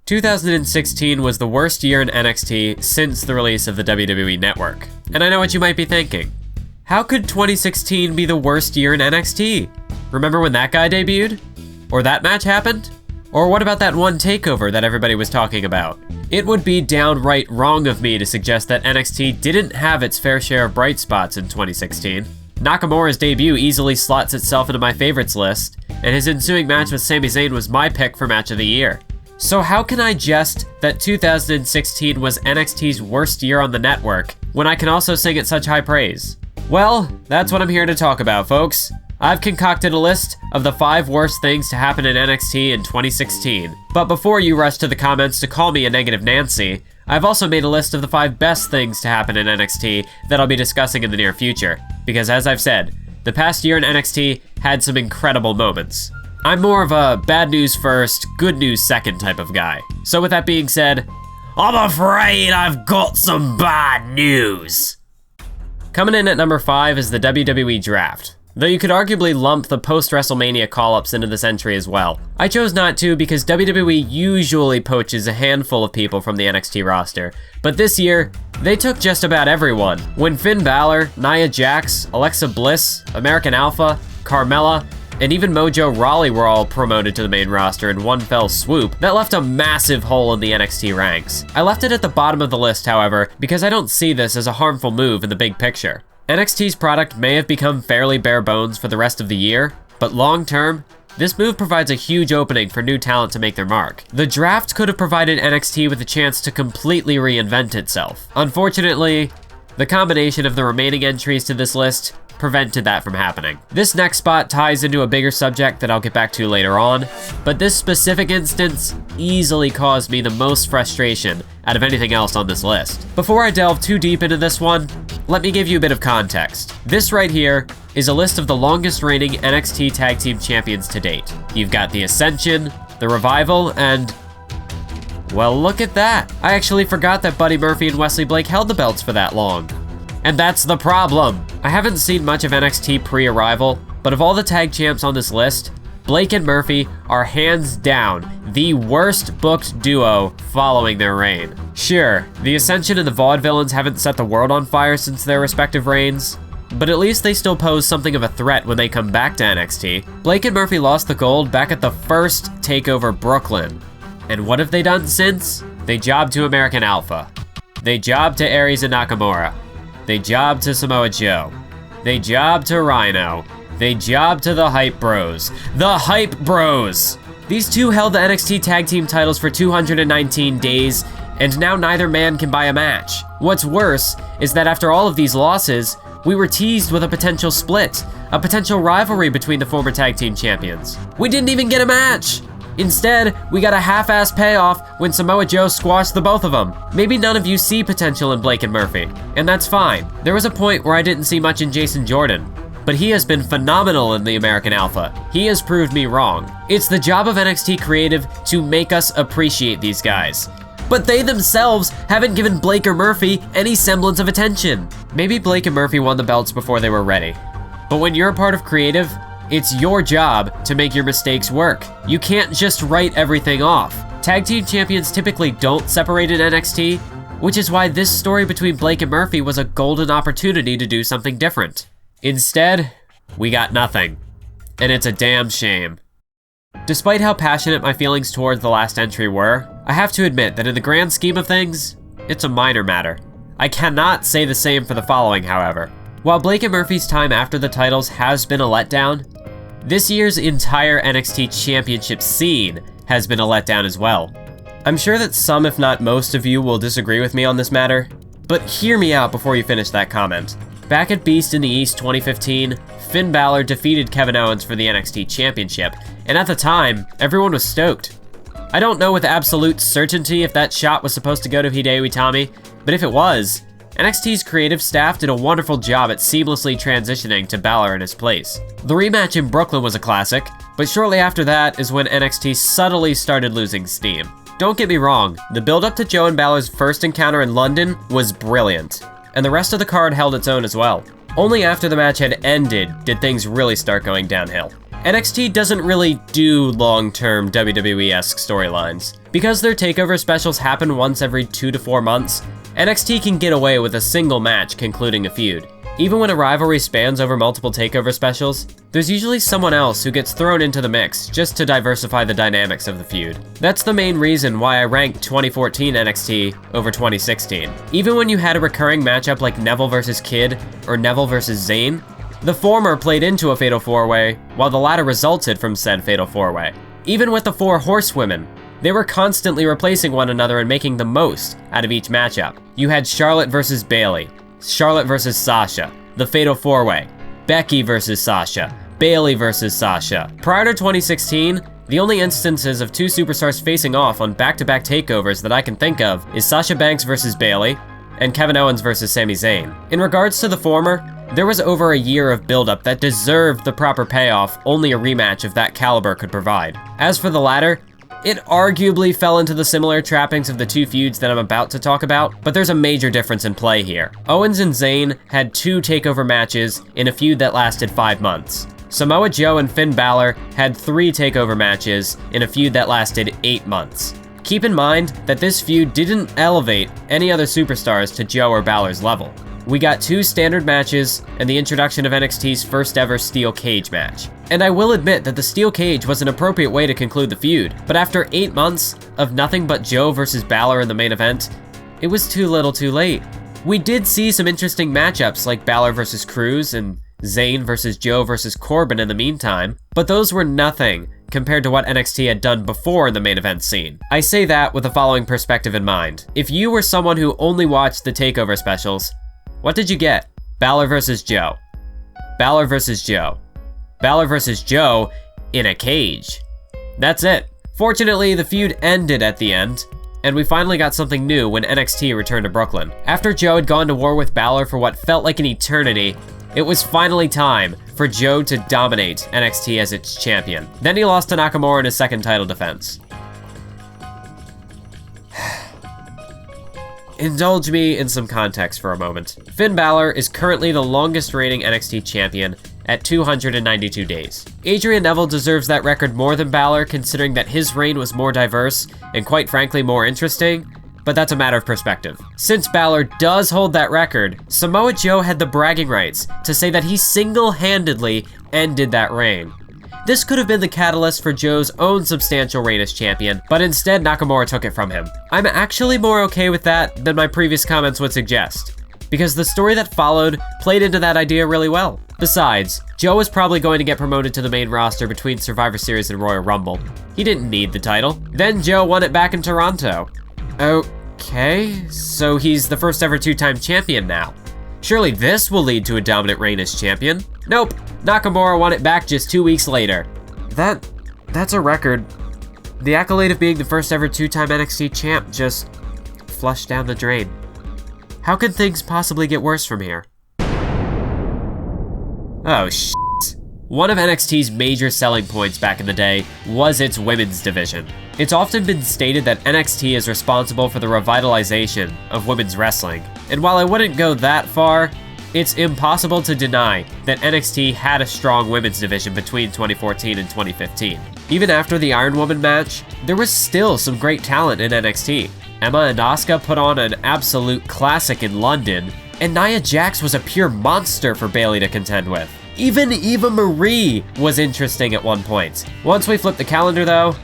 2016 was the worst year in NXT since the release of the WWE Network. And I know what you might be thinking. How could 2016 be the worst year in NXT? Remember when that guy debuted? Or that match happened? Or what about that one takeover that everybody was talking about? It would be downright wrong of me to suggest that NXT didn't have its fair share of bright spots in 2016. Nakamura's debut easily slots itself into my favorites list, and his ensuing match with Sami Zayn was my pick for match of the year. So how can I jest that 2016 was NXT's worst year on the network, when I can also sing it such high praise? Well, that's what I'm here to talk about, folks. I've concocted a list of the 5 worst things to happen in NXT in 2016. But before you rush to the comments to call me a negative Nancy, I've also made a list of the 5 best things to happen in NXT that I'll be discussing in the near future. Because as I've said, the past year in NXT had some incredible moments. I'm more of a bad news first, good news second type of guy. So with that being said, I'm afraid I've got some bad news. Coming in at number 5 is the WWE Draft. Though you could arguably lump the post-WrestleMania call-ups into this entry as well. I chose not to because WWE usually poaches a handful of people from the NXT roster, but this year, they took just about everyone. When Finn Balor, Nia Jax, Alexa Bliss, American Alpha, Carmella, and even Mojo Rawley were all promoted to the main roster in one fell swoop, that left a massive hole in the NXT ranks. I left it at the bottom of the list, however, because I don't see this as a harmful move in the big picture. NXT's product may have become fairly bare bones for the rest of the year, but long term, this move provides a huge opening for new talent to make their mark. The draft could have provided NXT with a chance to completely reinvent itself. Unfortunately, the combination of the remaining entries to this list prevented that from happening. This next spot ties into a bigger subject that I'll get back to later on, but this specific instance easily caused me the most frustration out of anything else on this list. Before I delve too deep into this one, let me give you a bit of context. This right here is a list of the longest reigning NXT Tag Team Champions to date. You've got the Ascension, the Revival, and well, look at that. I actually forgot that Buddy Murphy and Wesley Blake held the belts for that long. And that's the problem. I haven't seen much of NXT pre-arrival, but of all the tag champs on this list, Blake and Murphy are hands down the worst booked duo following their reign. Sure, the Ascension and the Vaudevillains haven't set the world on fire since their respective reigns, but at least they still pose something of a threat when they come back to NXT. Blake and Murphy lost the gold back at the first TakeOver Brooklyn. And what have they done since? They jobbed to American Alpha. They jobbed to Aries and Nakamura. They jobbed to Samoa Joe. They jobbed to Rhino. They jobbed to the Hype Bros. The Hype Bros! These two held the NXT Tag Team titles for 219 days, and now neither man can buy a match. What's worse is that after all of these losses, we were teased with a potential split, a potential rivalry between the former tag team champions. We didn't even get a match! Instead, we got a half-assed payoff when Samoa Joe squashed the both of them. Maybe none of you see potential in Blake and Murphy, and that's fine. There was a point where I didn't see much in Jason Jordan, but he has been phenomenal in the American Alpha. He has proved me wrong. It's the job of NXT Creative to make us appreciate these guys. But they themselves haven't given Blake or Murphy any semblance of attention. Maybe Blake and Murphy won the belts before they were ready. But when you're a part of Creative, it's your job to make your mistakes work. You can't just write everything off. Tag team champions typically don't separate in NXT, which is why this story between Blake and Murphy was a golden opportunity to do something different. Instead, we got nothing. And it's a damn shame. Despite how passionate my feelings towards the last entry were, I have to admit that in the grand scheme of things, it's a minor matter. I cannot say the same for the following, however. While Blake and Murphy's time after the titles has been a letdown, this year's entire NXT Championship scene has been a letdown as well. I'm sure that some, if not most of you, will disagree with me on this matter, but hear me out before you finish that comment. Back at Beast in the East 2015, Finn Balor defeated Kevin Owens for the NXT Championship, and at the time, everyone was stoked. I don't know with absolute certainty if that shot was supposed to go to Hideo Itami, but if it was, NXT's creative staff did a wonderful job at seamlessly transitioning to Balor in his place. The rematch in Brooklyn was a classic, but shortly after that is when NXT subtly started losing steam. Don't get me wrong, the build-up to Joe and Balor's first encounter in London was brilliant, and the rest of the card held its own as well. Only after the match had ended did things really start going downhill. NXT doesn't really do long-term WWE-esque storylines. Because their takeover specials happen once every 2 to 4 months, NXT can get away with a single match concluding a feud. Even when a rivalry spans over multiple takeover specials, there's usually someone else who gets thrown into the mix just to diversify the dynamics of the feud. That's the main reason why I ranked 2014 NXT over 2016. Even when you had a recurring matchup like Neville vs. Kid or Neville vs. Zayn, the former played into a fatal 4-way, while the latter resulted from said fatal 4-way. Even with the 4 horsewomen, they were constantly replacing one another and making the most out of each matchup. You had Charlotte vs. Bayley, Charlotte vs. Sasha, the fatal 4-way, Becky vs. Sasha, Bayley vs. Sasha. Prior to 2016, the only instances of 2 superstars facing off on back-to-back takeovers that I can think of is Sasha Banks vs. Bayley and Kevin Owens vs. Sami Zayn. In regards to the former, there was over a year of build-up that deserved the proper payoff only a rematch of that caliber could provide. As for the latter, it arguably fell into the similar trappings of the 2 feuds that I'm about to talk about, but there's a major difference in play here. Owens and Zayn had 2 takeover matches in a feud that lasted 5 months. Samoa Joe and Finn Balor had 3 takeover matches in a feud that lasted 8 months. Keep in mind that this feud didn't elevate any other superstars to Joe or Balor's level. We got 2 standard matches and the introduction of NXT's first ever steel cage match. And I will admit that the steel cage was an appropriate way to conclude the feud, but after 8 months of nothing but Joe versus Balor in the main event, it was too little too late. We did see some interesting matchups like Balor versus Cruz and Zayn versus Joe versus Corbin in the meantime, but those were nothing compared to what NXT had done before in the main event scene. I say that with the following perspective in mind. If you were someone who only watched the takeover specials, what did you get? Balor versus Joe. Balor versus Joe. Balor versus Joe in a cage. That's it. Fortunately, the feud ended at the end, and we finally got something new when NXT returned to Brooklyn. After Joe had gone to war with Balor for what felt like an eternity, it was finally time for Joe to dominate NXT as its champion. Then he lost to Nakamura in his second title defense. Indulge me in some context for a moment. Finn Balor is currently the longest reigning NXT champion at 292 days. Adrian Neville deserves that record more than Balor, considering that his reign was more diverse and quite frankly more interesting, but that's a matter of perspective. Since Balor does hold that record, Samoa Joe had the bragging rights to say that he single-handedly ended that reign. This could have been the catalyst for Joe's own substantial reign as champion, but instead Nakamura took it from him. I'm actually more okay with that than my previous comments would suggest, because the story that followed played into that idea really well. Besides, Joe was probably going to get promoted to the main roster between Survivor Series and Royal Rumble. He didn't need the title. Then Joe won it back in Toronto. Okay, so he's the first ever 2-time champion now. Surely this will lead to a dominant reign as champion. Nope, Nakamura won it back just 2 weeks later. That's a record. The accolade of being the first ever 2-time NXT champ just flushed down the drain. How could things possibly get worse from here? Oh shit. One of NXT's major selling points back in the day was its women's division. It's often been stated that NXT is responsible for the revitalization of women's wrestling, and while I wouldn't go that far, it's impossible to deny that NXT had a strong women's division between 2014 and 2015. Even after the Iron Woman match, there was still some great talent in NXT. Emma and Asuka put on an absolute classic in London, and Nia Jax was a pure monster for Bayley to contend with. Even Eva Marie was interesting at one point. Once we flipped the calendar though,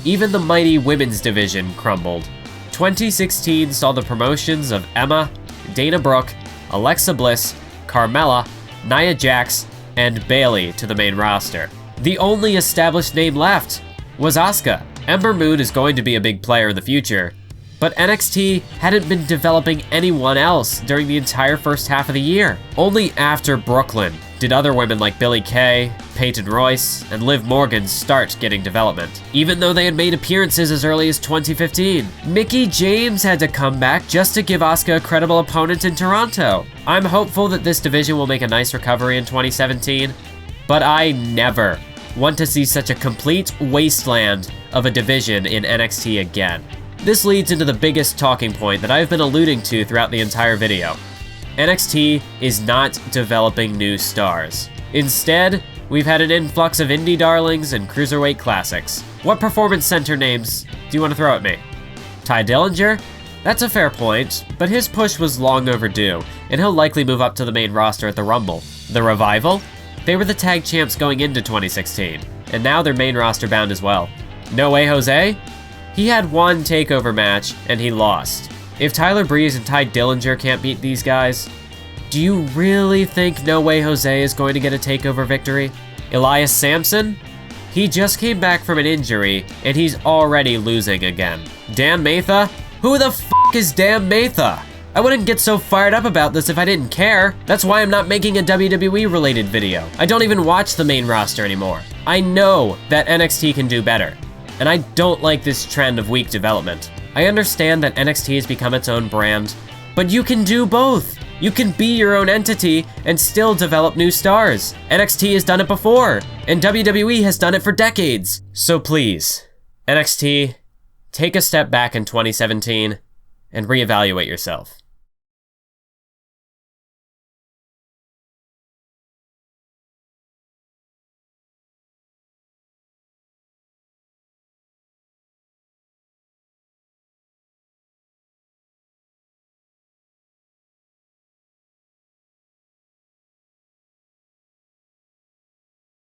even the mighty women's division crumbled. 2016 saw the promotions of Emma, Dana Brooke, Alexa Bliss, Carmella, Nia Jax, and Bayley to the main roster. The only established name left was Asuka. Ember Moon is going to be a big player in the future, but NXT hadn't been developing anyone else during the entire first half of the year. Only after Brooklyn did other women like Billie Kay, Peyton Royce, and Liv Morgan start getting development, even though they had made appearances as early as 2015. Mickie James had to come back just to give Asuka a credible opponent in Toronto. I'm hopeful that this division will make a nice recovery in 2017, but I never want to see such a complete wasteland of a division in NXT again. This leads into the biggest talking point that I've been alluding to throughout the entire video. NXT is not developing new stars. Instead, We've had an influx of indie darlings and cruiserweight classics. What performance center names do you want to throw at me? Ty Dillinger? That's a fair point, but his push was long overdue, and he'll likely move up to the main roster at the Rumble. The Revival? They were the tag champs going into 2016, and now they're main roster bound as well. No Way Jose? He had one takeover match, and he lost. If Tyler Breeze and Ty Dillinger can't beat these guys, do you really think No Way Jose is going to get a takeover victory? Elias Sampson? He just came back from an injury, and he's already losing again. Dan Matha? Who the f*** is Dan Matha? I wouldn't get so fired up about this if I didn't care. That's why I'm not making a WWE-related video. I don't even watch the main roster anymore. I know that NXT can do better, and I don't like this trend of weak development. I understand that NXT has become its own brand, but you can do both. You can be your own entity and still develop new stars. NXT has done it before, and WWE has done it for decades. So please, NXT, take a step back in 2017 and reevaluate yourself.